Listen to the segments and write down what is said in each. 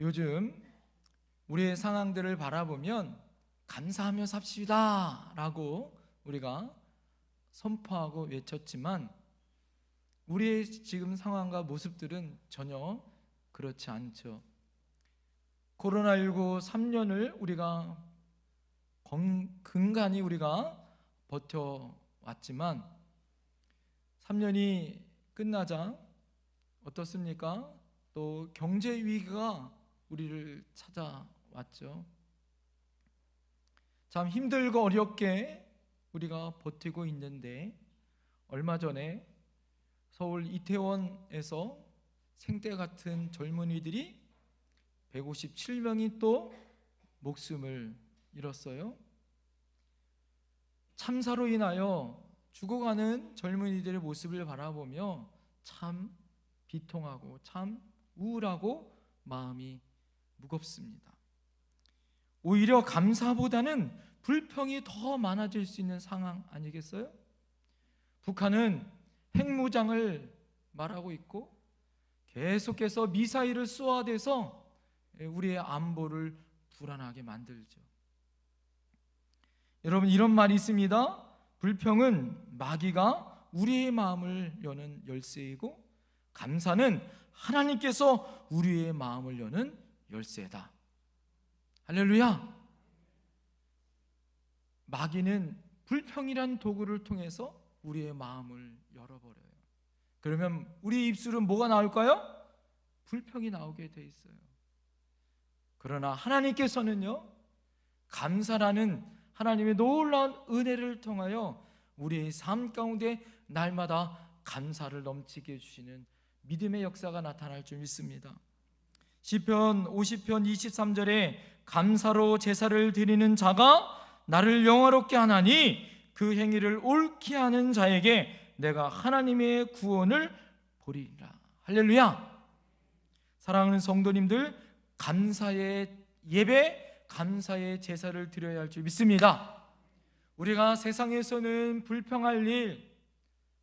요즘 우리의 상황들을 바라보면 감사하며 삽시다 라고 우리가 선포하고 외쳤지만 우리의 지금 상황과 모습들은 전혀 그렇지 않죠. 코로나19 3년을 우리가 근간히 우리가 버텨왔지만 3년이 끝나자 어떻습니까? 또 경제 위기가 우리를 찾아왔죠. 참 힘들고 어렵게 우리가 버티고 있는데 얼마 전에 서울 이태원에서 생떼 같은 젊은이들이 157명이 또 목숨을 잃었어요. 참사로 인하여 죽어가는 젊은이들의 모습을 바라보며 참 비통하고 참 우울하고 마음이 무겁습니다. 오히려 감사보다는 불평이 더 많아질 수 있는 상황 아니겠어요? 북한은 핵무장을 말하고 있고 계속해서 미사일을 쏘아대서 우리의 안보를 불안하게 만들죠. 여러분, 이런 말이 있습니다. 불평은 마귀가 우리의 마음을 여는 열쇠이고 감사는 하나님께서 우리의 마음을 여는 열쇠다. 할렐루야. 마귀는 불평이란 도구를 통해서 우리의 마음을 열어버려요. 그러면 우리 입술은 뭐가 나올까요? 불평이 나오게 돼 있어요. 그러나 하나님께서는요, 감사라는 하나님의 놀라운 은혜를 통하여 우리의 삶 가운데 날마다 감사를 넘치게 해주시는 믿음의 역사가 나타날 줄 믿습니다. 시편 50편 23절에 감사로 제사를 드리는 자가 나를 영화롭게 하나니 그 행위를 옳게 하는 자에게 내가 하나님의 구원을 보리라. 할렐루야. 사랑하는 성도님들, 감사의 예배, 감사의 제사를 드려야 할 줄 믿습니다. 우리가 세상에서는 불평할 일,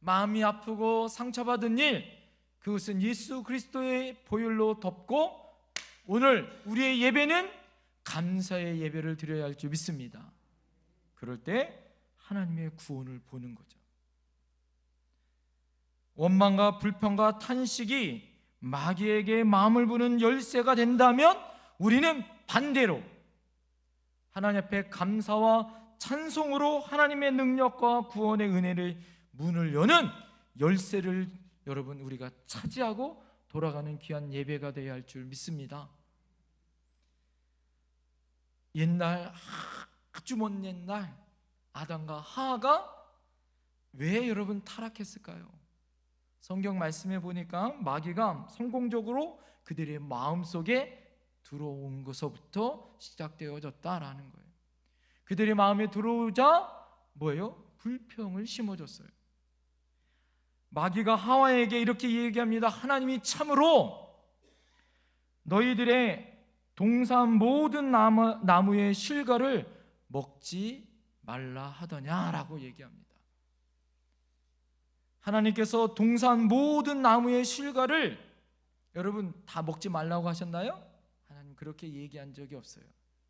마음이 아프고 상처받은 일, 그것은 예수 그리스도의 보혈로 덮고 오늘 우리의 예배는 감사의 예배를 드려야 할 줄 믿습니다. 그럴 때 하나님의 구원을 보는 거죠. 원망과 불평과 탄식이 마귀에게 마음을 부는 열쇠가 된다면 우리는 반대로 하나님 앞에 감사와 찬송으로 하나님의 능력과 구원의 은혜를 문을 여는 열쇠를 여러분 우리가 차지하고 돌아가는 귀한 예배가 되어야 할 줄 믿습니다. 옛날 아주 먼 옛날 아담과 하와가 왜 여러분 타락했을까요? 성경 말씀에 보니까 마귀가 성공적으로 그들의 마음속에 들어온 것부터 시작되어졌다라는 거예요. 그들의 마음에 들어오자 뭐예요? 불평을 심어줬어요. 마귀가 하와에게 이렇게 얘기합니다. 하나님이 참으로 너희들의 동산 모든 나무의 실과를 먹지 말라 하더냐라고 얘기합니다. 하나님께서 동산 모든 나무의 실과를 여러분 다 먹지 말라고 하셨나요? 하나님 그렇게 얘기한 적이 없어요.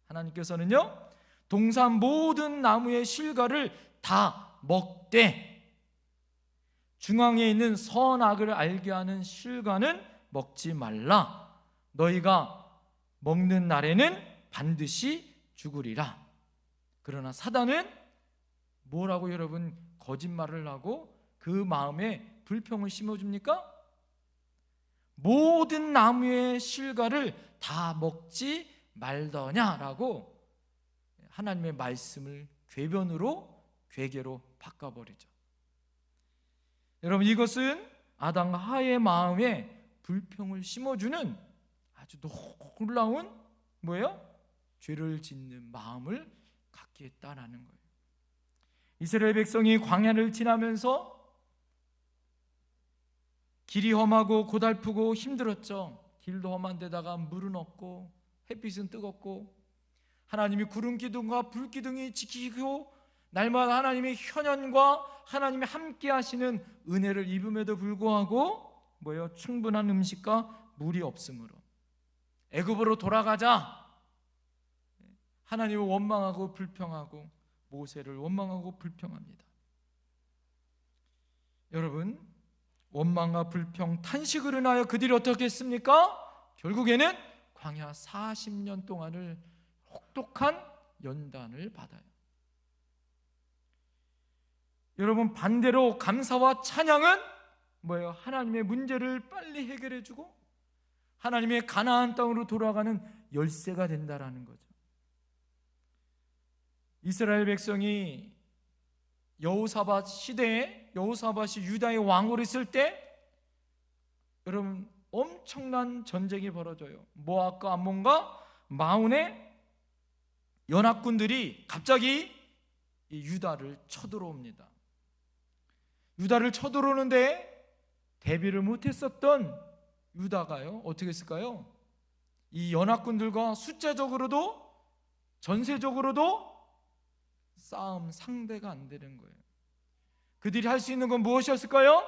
하나님께서는요, 동산 모든 나무의 실과를 다 먹되 중앙에 있는 선악을 알게 하는 실과는 먹지 말라. 너희가 먹는 날에는 반드시 죽으리라. 그러나 사단은 뭐라고 여러분 거짓말을 하고 그 마음에 불평을 심어줍니까? 모든 나무의 실과를 다 먹지 말더냐라고 하나님의 말씀을 궤변으로 괴계로 바꿔버리죠. 여러분, 이것은 아담과 하와의 마음에 불평을 심어주는 아주 놀라운 뭐예요? 죄를 짓는 마음을 갖게 했다라는 거예요. 이스라엘 백성이 광야를 지나면서 길이 험하고 고달프고 힘들었죠. 길도 험한 데다가 물은 없고 햇빛은 뜨겁고 하나님이 구름 기둥과 불 기둥이 지키고 날마다 하나님의 현현과 하나님의 함께 하시는 은혜를 입음에도 불구하고 뭐예요? 충분한 음식과 물이 없으므로 애굽으로 돌아가자. 하나님을 원망하고 불평하고 모세를 원망하고 불평합니다. 여러분, 원망과 불평, 탄식을 인하여 그들이 어떻게 했습니까? 결국에는 광야 40년 동안을 혹독한 연단을 받아요. 여러분, 반대로 감사와 찬양은 뭐예요? 하나님의 문제를 빨리 해결해주고 하나님의 가나안 땅으로 돌아가는 열쇠가 된다라는 거죠. 이스라엘 백성이 여호사밧 시대에 여호사밧이 유다의 왕으로 있을 때 여러분 엄청난 전쟁이 벌어져요. 모압과 암몬과 마온의 연합군들이 갑자기 이 유다를 쳐들어옵니다. 유다를 쳐들어오는데 대비를 못했었던 유다가요 어떻게 했을까요? 이 연합군들과 숫자적으로도 전세적으로도 싸움 상대가 안 되는 거예요. 그들이 할 수 있는 건 무엇이었을까요?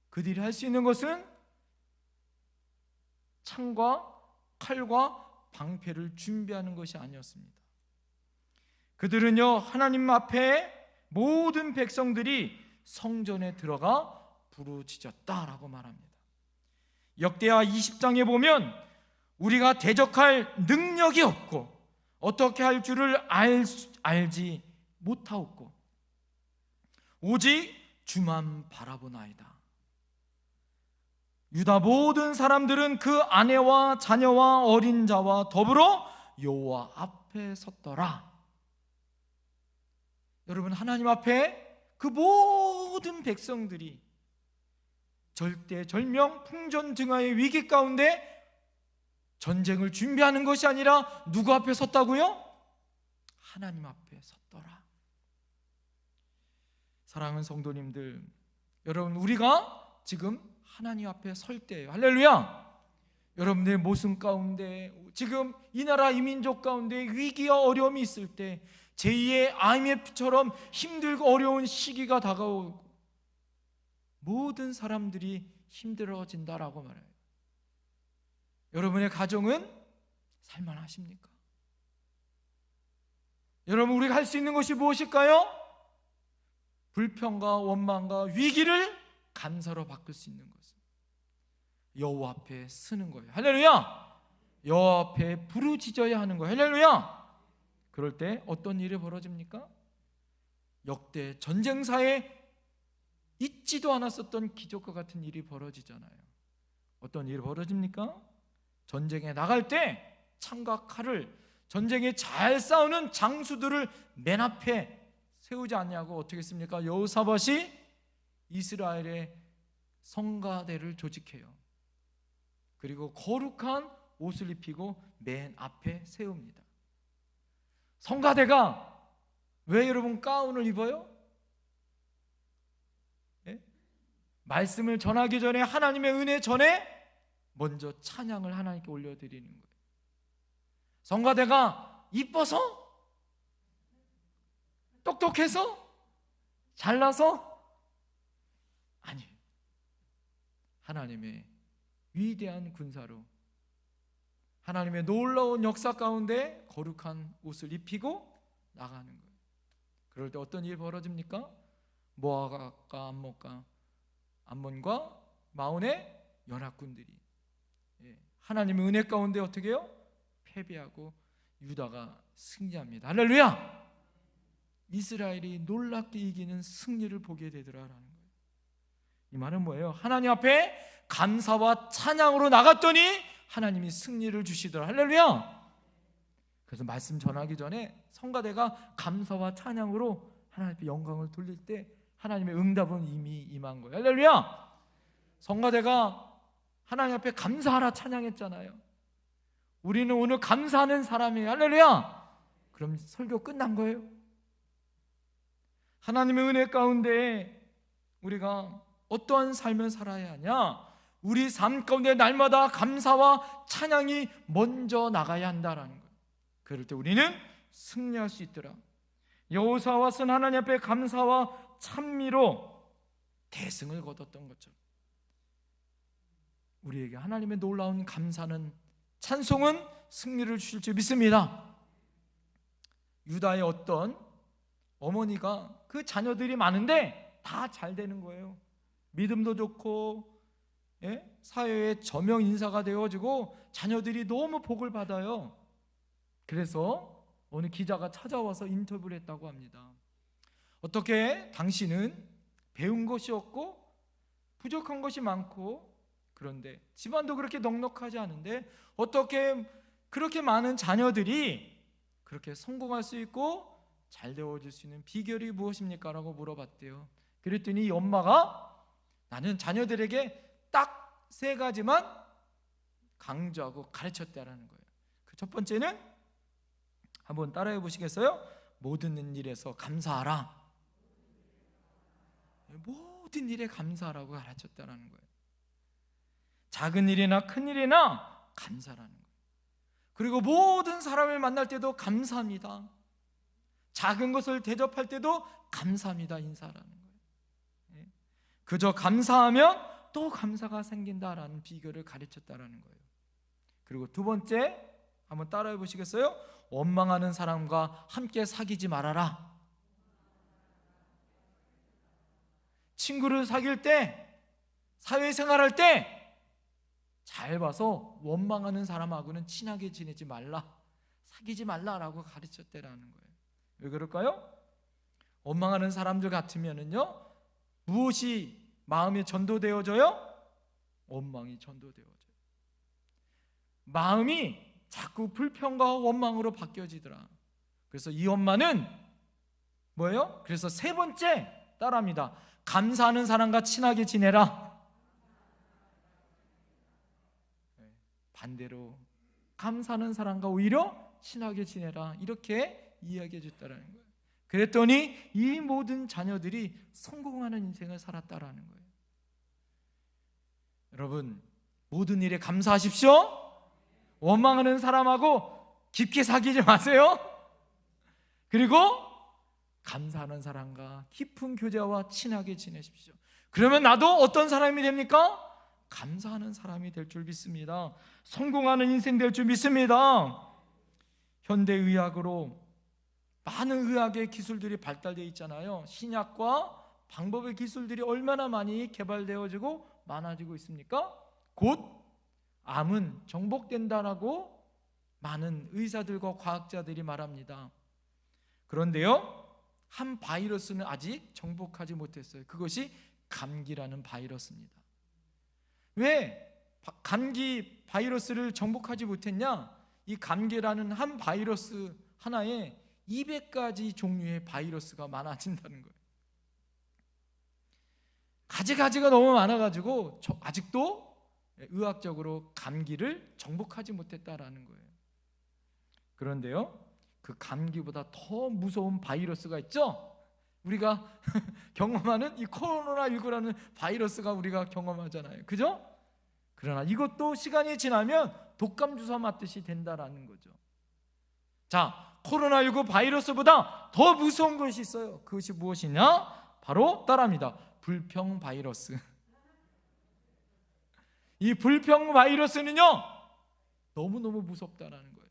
그들이 할 수 있는 것은 창과 칼과 방패를 준비하는 것이 아니었습니다. 그들은요 하나님 앞에 모든 백성들이 성전에 들어가 부르짖었다라고 말합니다. 역대하 20장에 보면 우리가 대적할 능력이 없고 어떻게 할 줄을 알지 못하옵고 오직 주만 바라보나이다. 유다 모든 사람들은 그 아내와 자녀와 어린 자와 더불어 여호와 앞에 섰더라. 여러분, 하나님 앞에 그 모든 백성들이 절대절명 풍전등화의 위기 가운데 전쟁을 준비하는 것이 아니라 누구 앞에 섰다고요? 하나님 앞에 섰더라. 사랑하는 성도님들, 여러분, 우리가 지금 하나님 앞에 설 때예요. 할렐루야. 여러분들의 모습 가운데, 지금 이 나라 이 민족 가운데 위기와 어려움이 있을 때, 제2의 IMF처럼 힘들고 어려운 시기가 다가오고 모든 사람들이 힘들어진다라고 말해요. 여러분의 가정은 살만하십니까? 여러분, 우리가 할 수 있는 것이 무엇일까요? 불평과 원망과 위기를 감사로 바꿀 수 있는 것은 여호와 앞에 서는 거예요. 할렐루야. 여호와 앞에 부르짖어야 하는 거예요. 할렐루야. 그럴 때 어떤 일이 벌어집니까? 역대 전쟁사에 있지도 않았었던 기적과 같은 일이 벌어지잖아요. 어떤 일이 벌어집니까? 전쟁에 나갈 때 창과 칼을, 전쟁에 잘 싸우는 장수들을 맨 앞에 세우지 않냐고 어떻게 했습니까? 여호사밧이 이스라엘의 성가대를 조직해요. 그리고 거룩한 옷을 입히고 맨 앞에 세웁니다. 성가대가 왜 여러분 가운을 입어요? 예? 말씀을 전하기 전에, 하나님의 은혜 전에 먼저 찬양을 하나님께 올려드리는 거예요. 성가대가 이뻐서? 똑똑해서? 잘나서? 아니에요. 하나님의 위대한 군사로, 하나님의 놀라운 역사 가운데 거룩한 옷을 입히고 나가는 거예요. 그럴 때 어떤 일이 벌어집니까? 모압과 암몬과 마온의 연합군들이 하나님의 은혜 가운데 어떻게 해요? 패배하고 유다가 승리합니다. 할렐루야. 이스라엘이 놀랍게 이기는 승리를 보게 되더라라는 거예요. 이 말은 뭐예요? 하나님 앞에 감사와 찬양으로 나갔더니 하나님이 승리를 주시더라. 할렐루야. 그래서 말씀 전하기 전에 성가대가 감사와 찬양으로 하나님 앞에 영광을 돌릴 때 하나님의 응답은 이미 임한 거예요. 할렐루야. 성가대가 하나님 앞에 감사하라 찬양했잖아요. 우리는 오늘 감사하는 사람이에요. 할렐루야. 그럼 설교 끝난 거예요. 하나님의 은혜 가운데 우리가 어떠한 삶을 살아야 하냐? 우리 삶 가운데 날마다 감사와 찬양이 먼저 나가야 한다라는 거예요. 그럴 때 우리는 승리할 수 있더라. 여호사밧은 하나님 앞에 감사와 찬미로 대승을 거뒀던 것처럼 우리에게 하나님의 놀라운 감사는 찬송은 승리를 주실 줄 믿습니다. 유다의 어떤 어머니가 그 자녀들이 많은데 다 잘 되는 거예요. 믿음도 좋고, 사회의 저명 인사가 되어지고 자녀들이 너무 복을 받아요. 그래서 어느 기자가 찾아와서 인터뷰를 했다고 합니다. 어떻게 당신은 배운 것이 없고 부족한 것이 많고, 그런데 집안도 그렇게 넉넉하지 않은데 어떻게 그렇게 많은 자녀들이 그렇게 성공할 수 있고 잘 되어질 수 있는 비결이 무엇입니까? 라고 물어봤대요. 그랬더니 이 엄마가 나는 자녀들에게 딱 3가지만 강조하고 가르쳤다라는 거예요. 그 첫 번째는 한번 따라해 보시겠어요? 모든 일에서 감사하라. 모든 일에 감사하라고 가르쳤다라는 거예요. 작은 일이나 큰 일이나 감사라는 거예요. 그리고 모든 사람을 만날 때도 감사합니다. 작은 것을 대접할 때도 감사합니다 인사라는 거예요. 그저 감사하면 또 감사가 생긴다라는 비결을 가르쳤다라는 거예요. 그리고 두 번째 한번 따라해 보시겠어요? 원망하는 사람과 함께 사귀지 말아라. 친구를 사귈 때, 사회생활할 때 잘 봐서 원망하는 사람하고는 친하게 지내지 말라, 사귀지 말라라고 가르쳤다라는 거예요. 왜 그럴까요? 원망하는 사람들 같으면은요, 무엇이 마음에 전도되어져요? 원망이 전도되어져요. 마음이 자꾸 불평과 원망으로 바뀌어지더라. 그래서 이 엄마는 뭐예요? 그래서 3번째 따라합니다. 감사하는 사람과 친하게 지내라. 반대로 감사하는 사람과 오히려 친하게 지내라, 이렇게 이야기해 줬다라는 거예요. 그랬더니 이 모든 자녀들이 성공하는 인생을 살았다라는 거예요. 여러분, 모든 일에 감사하십시오. 원망하는 사람하고 깊게 사귀지 마세요. 그리고 감사하는 사람과 깊은 교제와 친하게 지내십시오. 그러면 나도 어떤 사람이 됩니까? 감사하는 사람이 될 줄 믿습니다. 성공하는 인생 될 줄 믿습니다. 현대의학으로 많은 의학의 기술들이 발달되어 있잖아요. 신약과 방법의 기술들이 얼마나 많이 개발되어지고 많아지고 있습니까? 곧 암은 정복된다라고 많은 의사들과 과학자들이 말합니다. 그런데요, 한 바이러스는 아직 정복하지 못했어요. 그것이 감기라는 바이러스입니다. 왜 감기 바이러스를 정복하지 못했냐? 이 감기라는 한 바이러스 하나에 200가지 종류의 바이러스가 많아진다는 거예요. 가지가 너무 많아가지고 아직도 의학적으로 감기를 정복하지 못했다라는 거예요. 그런데요, 그 감기보다 더 무서운 바이러스가 있죠? 우리가 경험하는 이 코로나19라는 바이러스가 우리가 경험하잖아요. 그죠? 그러나 이것도 시간이 지나면 독감 주사 맞듯이 된다라는 거죠. 자, 코로나19 바이러스보다 더 무서운 것이 있어요. 그것이 무엇이냐? 바로 따라합니다. 불평 바이러스. 이 불평 바이러스는요, 너무너무 무섭다라는 거예요.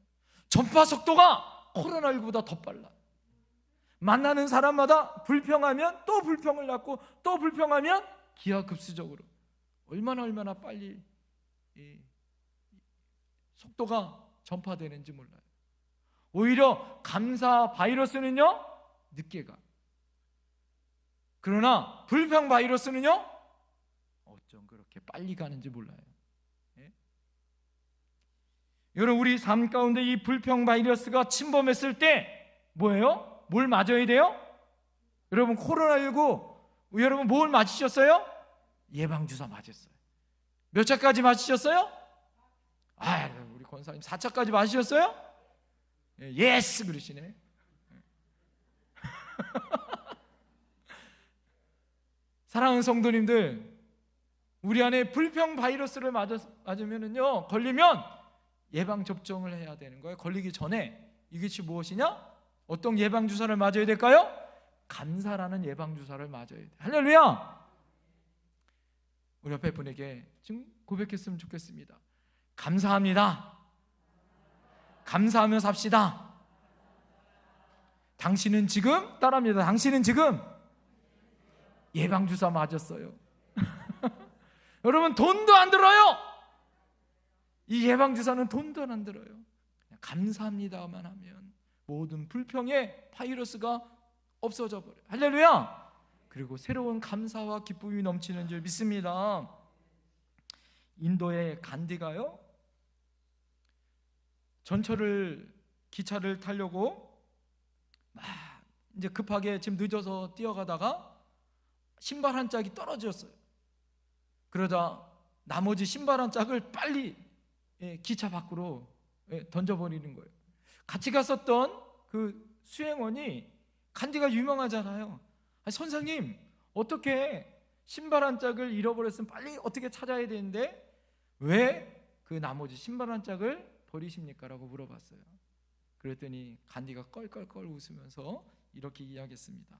전파 속도가 코로나19보다 더 빨라. 만나는 사람마다 불평하면 또 불평을 낳고 또 불평하면 기하급수적으로 얼마나 빨리 이 속도가 전파되는지 몰라요. 오히려 감사 바이러스는요, 늦게 가. 그러나 불평 바이러스는요, 어쩜 그렇게 빨리 가는지 몰라요. 예? 여러분, 우리 삶 가운데 이 불평 바이러스가 침범했을 때 뭐예요? 뭘 맞아야 돼요? 여러분, 코로나19 여러분 뭘 맞으셨어요? 예방주사 맞았어요. 몇 차까지 맞으셨어요? 우리 권사님 4차까지 맞으셨어요? 예스 그러시네. 사랑하는 성도님들, 우리 안에 불평 바이러스를 맞으면은요, 걸리면 예방 접종을 해야 되는 거예요. 걸리기 전에. 이것이 무엇이냐? 어떤 예방 주사를 맞아야 될까요? 감사라는 예방 주사를 맞아야 돼요. 할렐루야. 우리 옆에 분에게 지금 고백했으면 좋겠습니다. 감사합니다. 감사하며 삽시다. 당신은 지금 따라합니다. 당신은 지금 예방주사 맞았어요. 여러분, 돈도 안 들어요. 이 예방주사는 돈도 안 들어요. 그냥 감사합니다만 하면 모든 불평의 바이러스가 없어져 버려요. 할렐루야. 그리고 새로운 감사와 기쁨이 넘치는 줄 믿습니다. 인도의 간디가요, 전철을 기차를 타려고 막 이제 급하게 지금 늦어서 뛰어가다가 신발 한 짝이 떨어졌어요. 그러다 나머지 신발 한 짝을 빨리 기차 밖으로 던져버리는 거예요. 같이 갔었던 그 수행원이, 간디가 유명하잖아요. 아니, 선생님, 어떻게 신발 한 짝을 잃어버렸으면 빨리 어떻게 찾아야 되는데 왜 그 나머지 신발 한 짝을 버리십니까? 라고 물어봤어요. 그랬더니 간디가 껄껄껄 웃으면서 이렇게 이야기했습니다.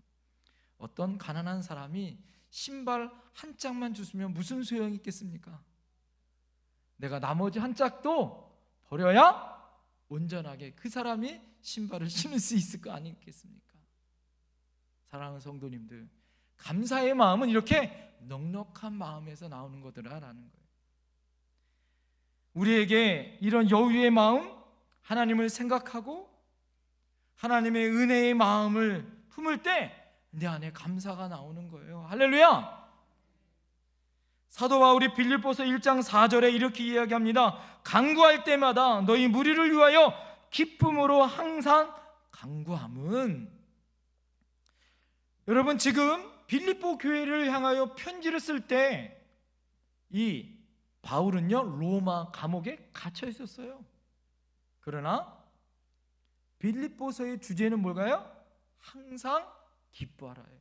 어떤 가난한 사람이 신발 한 짝만 주시면 무슨 소용이 있겠습니까? 내가 나머지 한 짝도 버려야 온전하게 그 사람이 신발을 신을 수 있을 거 아니겠습니까? 사랑하는 성도님들, 감사의 마음은 이렇게 넉넉한 마음에서 나오는 거더라라는 거예요. 우리에게 이런 여유의 마음, 하나님을 생각하고 하나님의 은혜의 마음을 품을 때 내 안에 감사가 나오는 거예요. 할렐루야. 사도 바울이 빌립보서 1장 4절에 이렇게 이야기합니다. 간구할 때마다 너희 무리를 위하여 기쁨으로 항상 간구함은. 여러분, 지금 빌립보 교회를 향하여 편지를 쓸 때 이 바울은요, 로마 감옥에 갇혀 있었어요. 그러나 빌립보서의 주제는 뭘까요? 항상 기뻐하라요.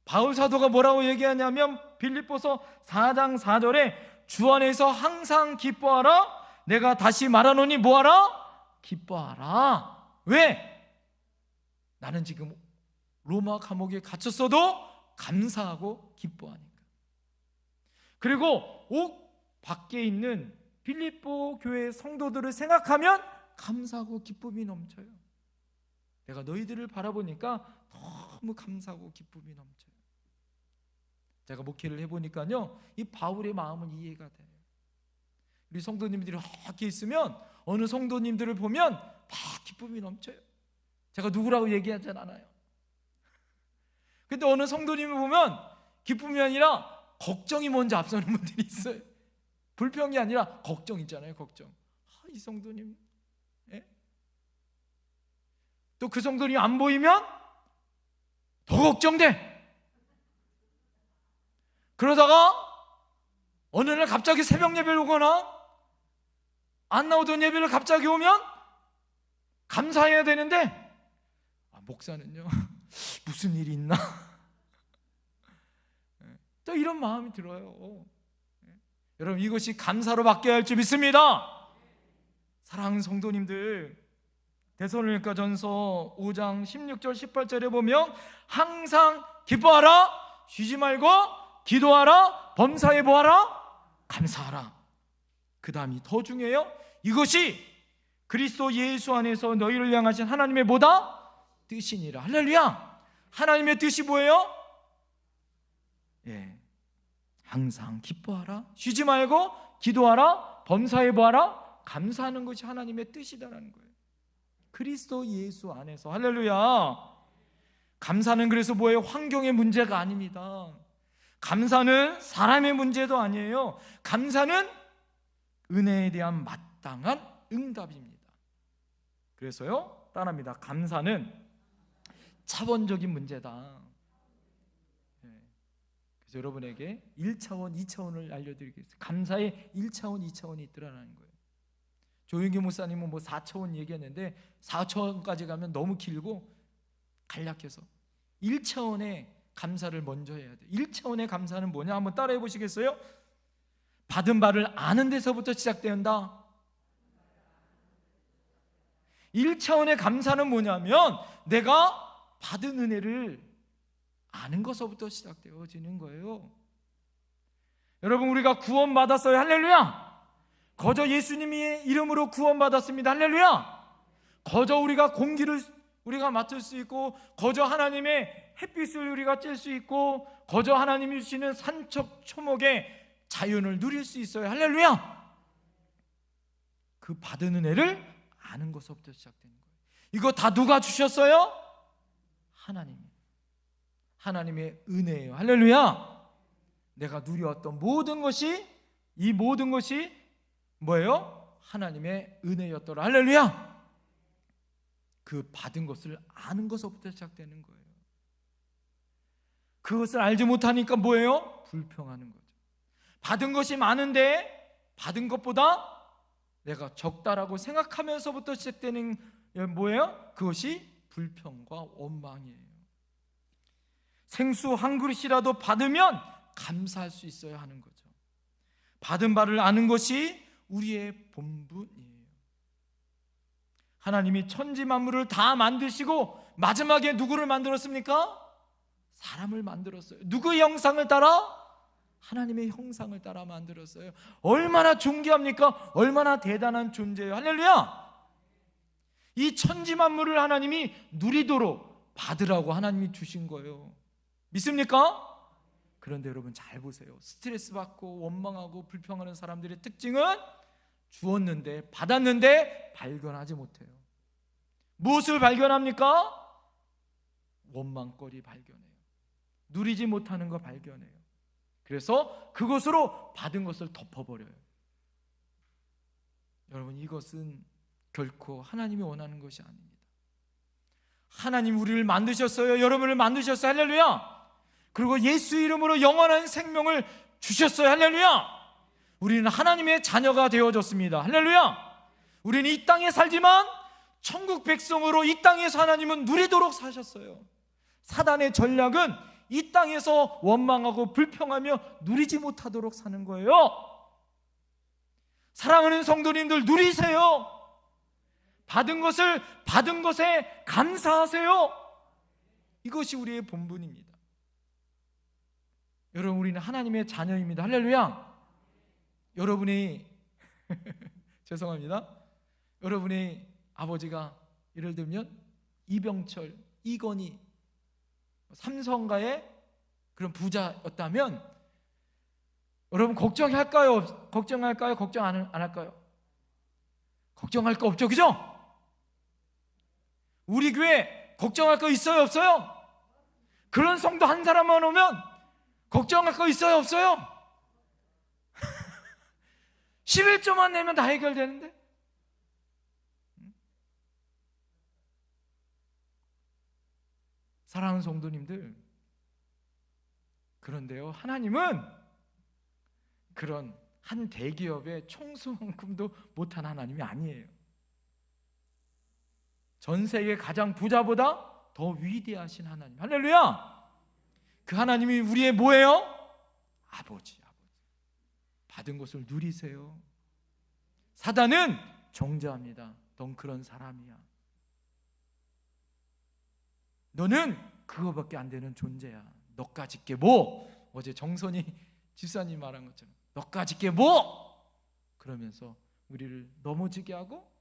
바울 사도가 뭐라고 얘기하냐면 빌립보서 4장 4절에 주 안에서 항상 기뻐하라. 내가 다시 말하노니 뭐하라? 기뻐하라. 왜? 나는 지금 로마 감옥에 갇혔어도 감사하고 기뻐하니까. 그리고 옥 밖에 있는 빌립보 교회 성도들을 생각하면 감사하고 기쁨이 넘쳐요. 내가 너희들을 바라보니까 너무 감사하고 기쁨이 넘쳐요. 제가 목회를 해보니까요, 이 바울의 마음은 이해가 돼요. 우리 성도님들이 이렇게 있으면 어느 성도님들을 보면 막 기쁨이 넘쳐요. 제가 누구라고 얘기하진 않아요. 근데 어느 성도님을 보면 기쁨이 아니라 걱정이 먼저 앞서는 분들이 있어요. 불평이 아니라 걱정 있잖아요. 걱정. 이 성도님, 또 그 성도님이 안 보이면 더 걱정돼. 그러다가 어느 날 갑자기 새벽 예배를 오거나 안 나오던 예배를 갑자기 오면 감사해야 되는데 목사는요 무슨 일이 있나? 또 이런 마음이 들어요. 여러분, 이것이 감사로 바뀌어야 할 줄 믿습니다. 사랑하는 성도님들, 데살로니가전서 5장 16절 18절에 보면 항상 기뻐하라, 쉬지 말고 기도하라, 범사에 뭐하라? 감사하라. 그 다음이 더 중요해요. 이것이 그리스도 예수 안에서 너희를 향하신 하나님의 뭐다? 뜻이니라. 할렐루야. 하나님의 뜻이 뭐예요? 항상 기뻐하라, 쉬지 말고 기도하라, 범사에 뭐하라? 감사하는 것이 하나님의 뜻이다라는 거예요. 그리스도 예수 안에서. 할렐루야. 감사는 그래서 뭐예요? 환경의 문제가 아닙니다. 감사는 사람의 문제도 아니에요. 감사는 은혜에 대한 마땅한 응답입니다. 그래서요, 따라합니다. 감사는 차원적인 문제다. 그래서 여러분에게 1차원, 2차원을 알려드리겠습니다. 감사에 1차원, 2차원이 있더라는 거예요. 조윤기 목사님은 뭐 4차원 얘기했는데 4차원까지 가면 너무 길고 간략해서 1차원의 감사를 먼저 해야 돼요. 1차원의 감사는 뭐냐? 한번 따라해 보시겠어요? 받은 바를 아는 데서부터 시작된다. 1차원의 감사는 뭐냐면 내가 받은 은혜를 아는 것서부터 시작되어지는 거예요. 여러분, 우리가 구원 받았어요. 할렐루야. 거저 예수님의 이름으로 구원받았습니다. 할렐루야. 거저 우리가 공기를 우리가 맡을 수 있고, 거저 하나님의 햇빛을 우리가 쬐 수 있고, 거저 하나님이 주시는 산척 초목의 자연을 누릴 수 있어요. 할렐루야. 그 받은 은혜를 아는 것부터 시작되는 거예요. 이거 다 누가 주셨어요? 하나님의 은혜예요. 할렐루야. 내가 누려왔던 모든 것이, 이 모든 것이 뭐예요? 하나님의 은혜였더라. 할렐루야. 그 받은 것을 아는 것부터 시작되는 거예요. 그것을 알지 못하니까 뭐예요? 불평하는 거죠. 받은 것이 많은데 받은 것보다 내가 적다라고 생각하면서부터 시작되는 뭐예요? 그것이 불평과 원망이에요. 생수 한 그릇이라도 받으면 감사할 수 있어야 하는 거죠. 받은 바를 아는 것이 우리의 본분이에요. 하나님이 천지 만물을 다 만드시고 마지막에 누구를 만들었습니까? 사람을 만들었어요. 누구의 형상을 따라? 하나님의 형상을 따라 만들었어요. 얼마나 존귀합니까? 얼마나 대단한 존재예요. 할렐루야. 이 천지 만물을 하나님이 누리도록 받으라고 하나님이 주신 거예요. 믿습니까? 그런데 여러분 잘 보세요. 스트레스 받고 원망하고 불평하는 사람들의 특징은 주었는데, 받았는데 발견하지 못해요. 무엇을 발견합니까? 원망거리 발견해요. 누리지 못하는 거 발견해요. 그래서 그것으로 받은 것을 덮어버려요. 여러분, 이것은 결코 하나님이 원하는 것이 아닙니다. 하나님 우리를 만드셨어요. 여러분을 만드셨어요. 할렐루야. 그리고 예수 이름으로 영원한 생명을 주셨어요. 할렐루야. 우리는 하나님의 자녀가 되어졌습니다. 할렐루야. 우리는 이 땅에 살지만 천국 백성으로 이 땅에서 하나님은 누리도록 사셨어요. 사단의 전략은 이 땅에서 원망하고 불평하며 누리지 못하도록 사는 거예요. 사랑하는 성도님들, 누리세요. 받은 것에 감사하세요. 이것이 우리의 본분입니다. 여러분, 우리는 하나님의 자녀입니다. 할렐루야. 여러분이 죄송합니다. 여러분의 아버지가 예를 들면 이병철, 이건희, 삼성가의 그런 부자였다면 여러분 걱정할까요? 걱정할까요? 걱정 안 할까요? 걱정할 거 없죠, 그죠? 우리 교회 걱정할 거 있어요, 없어요? 그런 성도 한 사람만 오면 걱정할 거 있어요, 없어요? 11조만 내면 다 해결되는데? 사랑하는 성도님들, 그런데요, 하나님은 그런 한 대기업의 총수만큼도 못한 하나님이 아니에요. 전 세계 가장 부자보다 더 위대하신 하나님. 할렐루야. 그 하나님이 우리의 뭐예요? 아버지. 받은 것을 누리세요. 사단은 정죄합니다. 넌 그런 사람이야. 너는 그거밖에 안 되는 존재야. 너까짓 게 뭐? 어제 정선이 집사님 말한 것처럼 너까짓 게 뭐? 그러면서 우리를 넘어지게 하고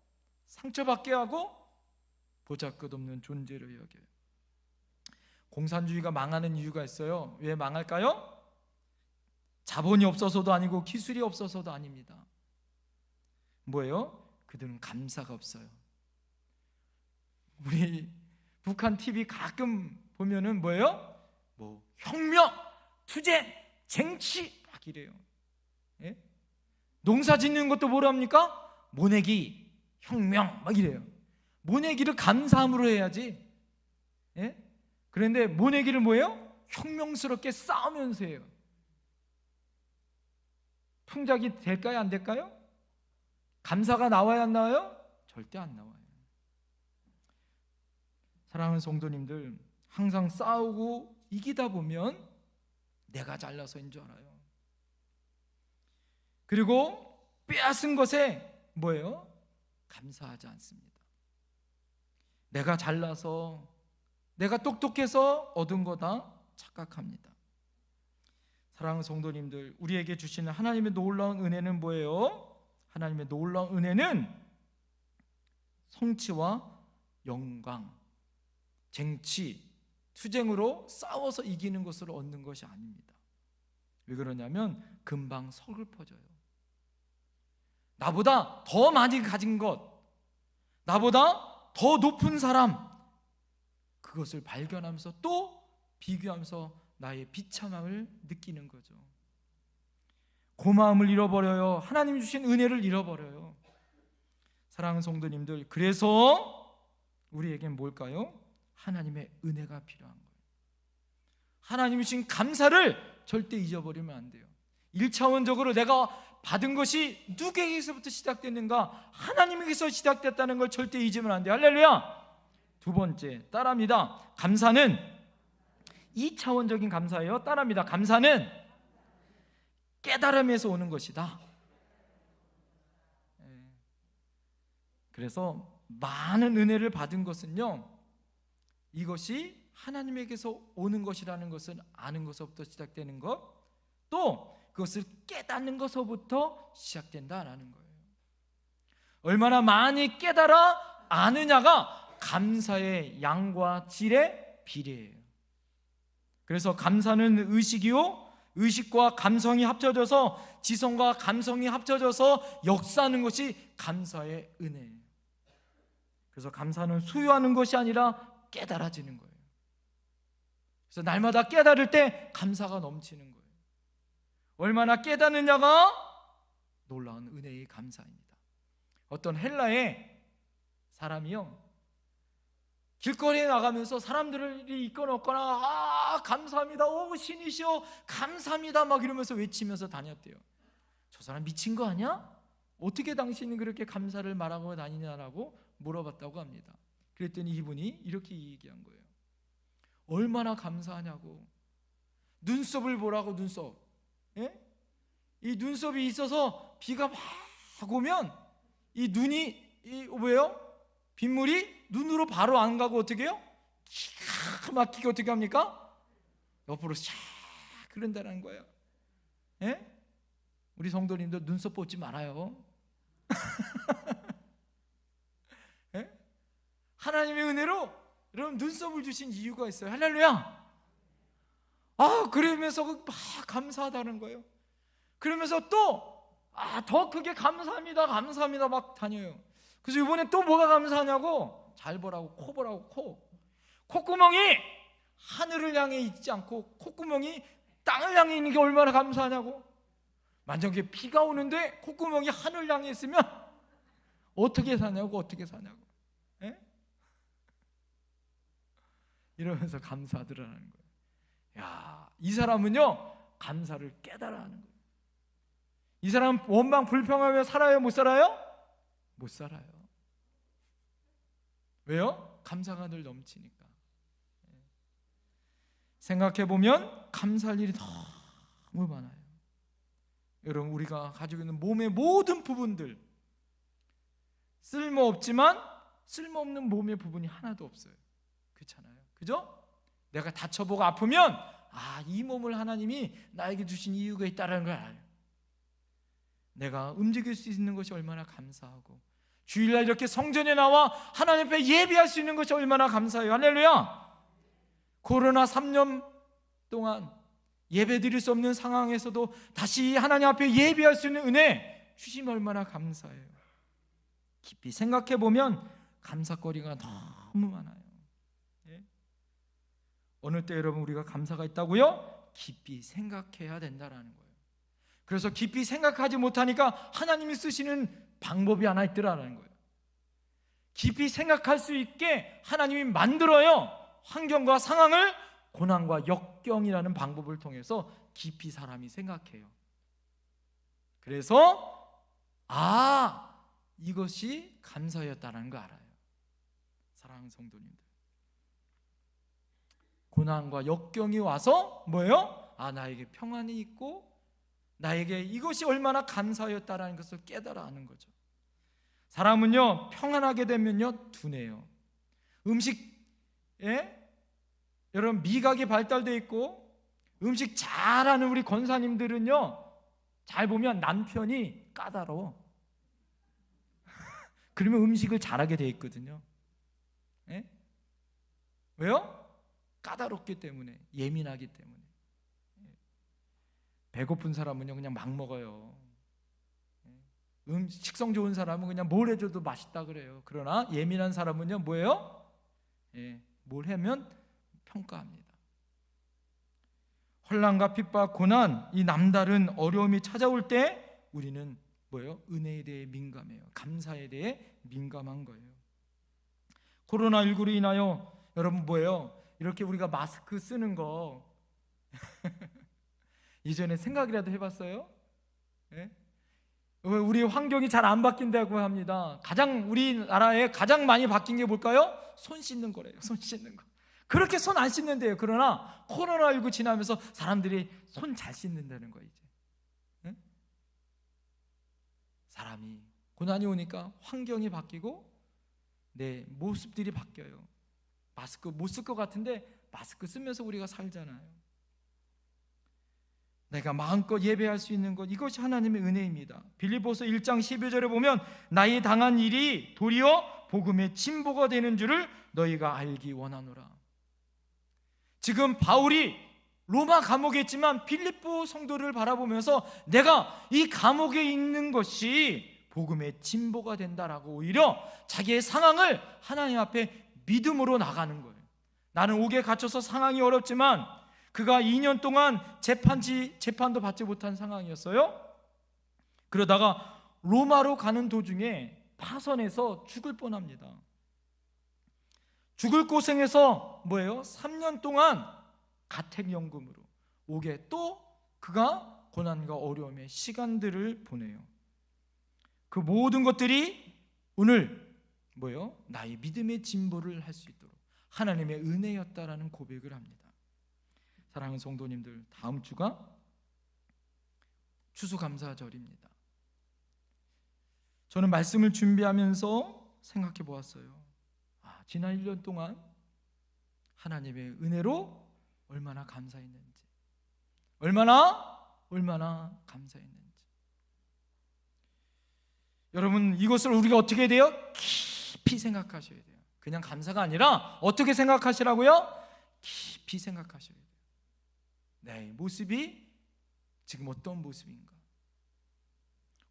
상처받게 하고 보잘것없는 존재로 여겨요. 공산주의가 망하는 이유가 있어요. 왜 망할까요? 자본이 없어서도 아니고 기술이 없어서도 아닙니다. 뭐예요? 그들은 감사가 없어요. 우리 북한 TV 가끔 보면은 뭐예요? 뭐 혁명, 투쟁, 쟁취 막 이래요. 예? 농사 짓는 것도 뭐랍니까? 모내기, 혁명 막 이래요. 모내기를 감사함으로 해야지. 예? 그런데 모내기를 뭐예요? 혁명스럽게 싸우면서 해요. 풍작이 될까요? 안 될까요? 감사가 나와야 안 나와요? 절대 안 나와요. 사랑하는 성도님들, 항상 싸우고 이기다 보면 내가 잘나서인 줄 알아요. 그리고 빼앗은 것에 뭐예요? 감사하지 않습니다. 내가 잘나서, 내가 똑똑해서 얻은 거다 착각합니다. 사랑하는 성도님들, 우리에게 주시는 하나님의 놀라운 은혜는 뭐예요? 하나님의 놀라운 은혜는 성취와 영광, 쟁취, 투쟁으로 싸워서 이기는 것으로 얻는 것이 아닙니다. 왜 그러냐면 금방 서글퍼져요. 나보다 더 많이 가진 것, 나보다 더 높은 사람, 그것을 발견하면서 또 비교하면서 나의 비참함을 느끼는 거죠. 고마움을 잃어버려요. 하나님 주신 은혜를 잃어버려요. 사랑하는 성도님들, 그래서 우리에겐 뭘까요? 하나님의 은혜가 필요한 거예요. 하나님 주신 감사를 절대 잊어버리면 안 돼요. 1차원적으로 내가 받은 것이 누구에게서부터 시작됐는가? 하나님에게서 시작됐다는 걸 절대 잊으면 안 돼요. 할렐루야. 두 번째, 따라합니다. 감사는 2차원적인 감사예요. 따라합니다. 감사는 깨달음에서 오는 것이다. 그래서 많은 은혜를 받은 것은요, 이것이 하나님에게서 오는 것이라는 것을 아는 것부터 시작되는 것, 또 그것을 깨닫는 것부터 시작된다라는 거예요. 얼마나 많이 깨달아 아느냐가 감사의 양과 질의 비례예요. 그래서 감사는 의식이요, 의식과 감성이 합쳐져서, 지성과 감성이 합쳐져서 역사하는 것이 감사의 은혜예요. 그래서 감사는 소유하는 것이 아니라 깨달아지는 거예요. 그래서 날마다 깨달을 때 감사가 넘치는 거예요. 얼마나 깨닫느냐가 놀라운 은혜의 감사입니다. 어떤 헬라의 사람이요, 길거리에 나가면서 사람들이 이끌어놓거나 감사합니다, 오 신이시여 감사합니다 막 이러면서 외치면서 다녔대요. 저 사람 미친 거 아니야? 어떻게 당신이 그렇게 감사를 말하고 다니냐라고 물어봤다고 합니다. 그랬더니 이분이 이렇게 얘기한 거예요. 얼마나 감사하냐고. 눈썹을 보라고. 눈썹. 예? 이 눈썹이 있어서 비가 막 오면 이 눈이 왜요? 빗물이 눈으로 바로 안 가고 어떻게 해요? 기가 막히게 어떻게 합니까? 옆으로 샥 흐른다는 거예요. 예? 우리 성도님들 눈썹 뽑지 말아요. 예? 하나님의 은혜로 여러분 눈썹을 주신 이유가 있어요. 할렐루야. 그러면서 막 감사하다는 거예요. 그러면서 또 더 크게 감사합니다 막 다녀요. 그래서 이번에 또 뭐가 감사하냐고, 잘 보라고, 코 보라고. 콧구멍이 하늘을 향해 있지 않고 콧구멍이 땅을 향해 있는 게 얼마나 감사하냐고. 만약에 비가 오는데 콧구멍이 하늘 향해 있으면 어떻게 사냐고. 예? 이러면서 감사하더라는 거예요. 야, 이 사람은요 감사를 깨달아 하는 거예요. 이 사람은 원망 불평하며 살아요? 못 살아요? 못 살아요. 왜요? 감사가 늘 넘치니까. 생각해보면 감사할 일이 너무 많아요. 여러분, 우리가 가지고 있는 몸의 모든 부분들, 쓸모없지만 쓸모없는 몸의 부분이 하나도 없어요. 그렇잖아요. 그죠? 내가 다쳐보고 아프면 이 몸을 하나님이 나에게 주신 이유가 있다는 걸 알아요. 내가 움직일 수 있는 것이 얼마나 감사하고, 주일날 이렇게 성전에 나와 하나님 앞에 예배할 수 있는 것이 얼마나 감사해요. 할렐루야. 코로나 3년 동안 예배 드릴 수 없는 상황에서도 다시 하나님 앞에 예배할 수 있는 은혜 주시면 얼마나 감사해요. 깊이 생각해보면 감사거리가 너무 많아요. 예? 어느 때 여러분 우리가 감사가 있다고요? 깊이 생각해야 된다는 거예요. 그래서 깊이 생각하지 못하니까 하나님이 쓰시는 방법이 하나 있더라는 거예요. 깊이 생각할 수 있게 하나님이 만들어요. 환경과 상황을 고난과 역경이라는 방법을 통해서 깊이 사람이 생각해요. 그래서 이것이 감사였다는 거 알아요. 사랑하는 성도님들, 고난과 역경이 와서 뭐예요? 나에게 평안이 있고 나에게 이것이 얼마나 감사였다라는 것을 깨달아 아는 거죠. 사람은요 평안하게 되면요 둔해요. 여러분 미각이 발달되어 있고 음식 잘하는 우리 권사님들은요 잘 보면 남편이 까다로워. 그러면 음식을 잘하게 돼 있거든요. 예? 왜요? 까다롭기 때문에, 예민하기 때문에. 배고픈 사람은요 그냥 막 먹어요. 식성 좋은 사람은 그냥 뭘 해줘도 맛있다 그래요. 그러나 예민한 사람은요 뭐예요? 뭘 하면 평가합니다. 혼란과 핍박, 고난, 이 남다른 어려움이 찾아올 때 우리는 뭐예요? 은혜에 대해 민감해요. 감사에 대해 민감한 거예요. 코로나19로 인하여 여러분 뭐예요? 이렇게 우리가 마스크 쓰는 거 이전에 생각이라도 해봤어요? 예? 우리 환경이 잘 안 바뀐다고 합니다. 우리나라에 가장 많이 바뀐 게 뭘까요? 손 씻는 거래요. 손 씻는 거. 그렇게 손 안 씻는데요. 그러나 코로나19 지나면서 사람들이 손 잘 씻는다는 거예요. 이제. 예? 사람이 고난이 오니까 환경이 바뀌고 내 모습들이 바뀌어요. 마스크 못 쓸 것 같은데 마스크 쓰면서 우리가 살잖아요. 내가 마음껏 예배할 수 있는 것, 이것이 하나님의 은혜입니다. 빌립보서 1장 12절에 보면 나의 당한 일이 도리어 복음의 진보가 되는 줄을 너희가 알기 원하노라. 지금 바울이 로마 감옥에 있지만 빌립보 성도를 바라보면서 내가 이 감옥에 있는 것이 복음의 진보가 된다라고 오히려 자기의 상황을 하나님 앞에 믿음으로 나가는 거예요. 나는 옥에 갇혀서 상황이 어렵지만 그가 2년 동안 재판도 받지 못한 상황이었어요. 그러다가 로마로 가는 도중에 파선해서 죽을 뻔합니다. 죽을 고생해서 뭐예요? 3년 동안 가택연금으로 옥에 또 그가 고난과 어려움의 시간들을 보내요. 그 모든 것들이 오늘 뭐예요? 나의 믿음의 진보를 할 수 있도록 하나님의 은혜였다라는 고백을 합니다. 사랑하는 성도님들, 다음 주가 추수감사절입니다. 저는 말씀을 준비하면서 생각해 보았어요. 지난 1년 동안 하나님의 은혜로 얼마나 감사했는지, 얼마나 감사했는지. 여러분, 이것을 우리가 어떻게 해야 돼요? 깊이 생각하셔야 돼요. 그냥 감사가 아니라 어떻게 생각하시라고요? 깊이 생각하셔야 돼요. 내 모습이 지금 어떤 모습인가?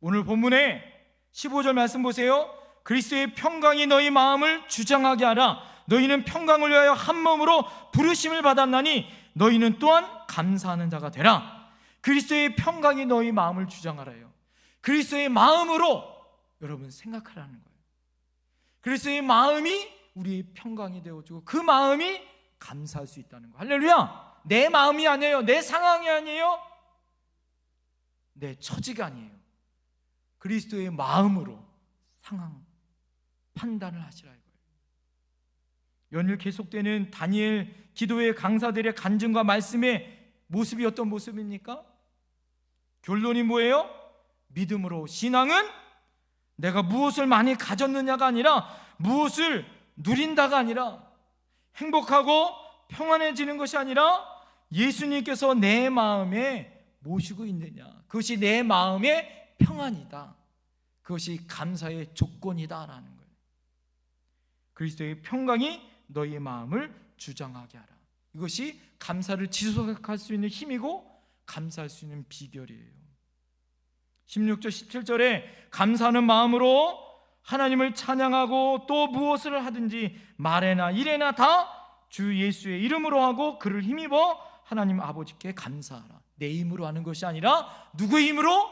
오늘 본문에 15절 말씀 보세요. 그리스도의 평강이 너희 마음을 주장하게 하라. 너희는 평강을 위하여 한 몸으로 부르심을 받았나니 너희는 또한 감사하는 자가 되라. 그리스도의 평강이 너희 마음을 주장하라요. 그리스도의 마음으로 여러분 생각하라는 거예요. 그리스도의 마음이 우리의 평강이 되어주고 그 마음이 감사할 수 있다는 거. 할렐루야. 내 마음이 아니에요. 내 상황이 아니에요. 내 처지가 아니에요. 그리스도의 마음으로 상황 판단을 하시라 이거예요. 연일 계속되는 다니엘 기도의 강사들의 간증과 말씀의 모습이 어떤 모습입니까? 결론이 뭐예요? 믿음으로 신앙은 내가 무엇을 많이 가졌느냐가 아니라 무엇을 누린다가 아니라 행복하고 평안해지는 것이 아니라 예수님께서 내 마음에 모시고 있느냐, 그것이 내 마음의 평안이다. 그것이 감사의 조건이다라는 거예요. 그리스도의 평강이 너희 마음을 주장하게 하라. 이것이 감사를 지속할 수 있는 힘이고 감사할 수 있는 비결이에요. 16절 17절에 감사하는 마음으로 하나님을 찬양하고 또 무엇을 하든지 말에나 일에나 다 주 예수의 이름으로 하고 그를 힘입어 하나님 아버지께 감사하라. 내 힘으로 하는 것이 아니라 누구의 힘으로?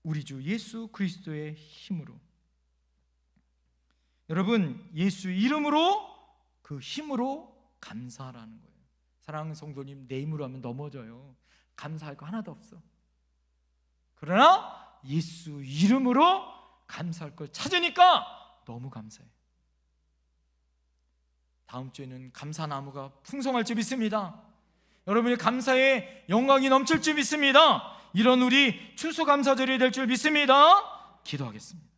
우리 주 예수 그리스도의 힘으로. 여러분, 예수 이름으로, 그 힘으로 감사하라는 거예요. 사랑하는 성도님, 내 힘으로 하면 넘어져요. 감사할 거 하나도 없어. 그러나 예수 이름으로 감사할 걸 찾으니까 너무 감사해. 다음 주에는 감사나무가 풍성할 줄 믿습니다. 여러분의 감사에 영광이 넘칠 줄 믿습니다. 이런 우리 추수감사절이 될 줄 믿습니다. 기도하겠습니다.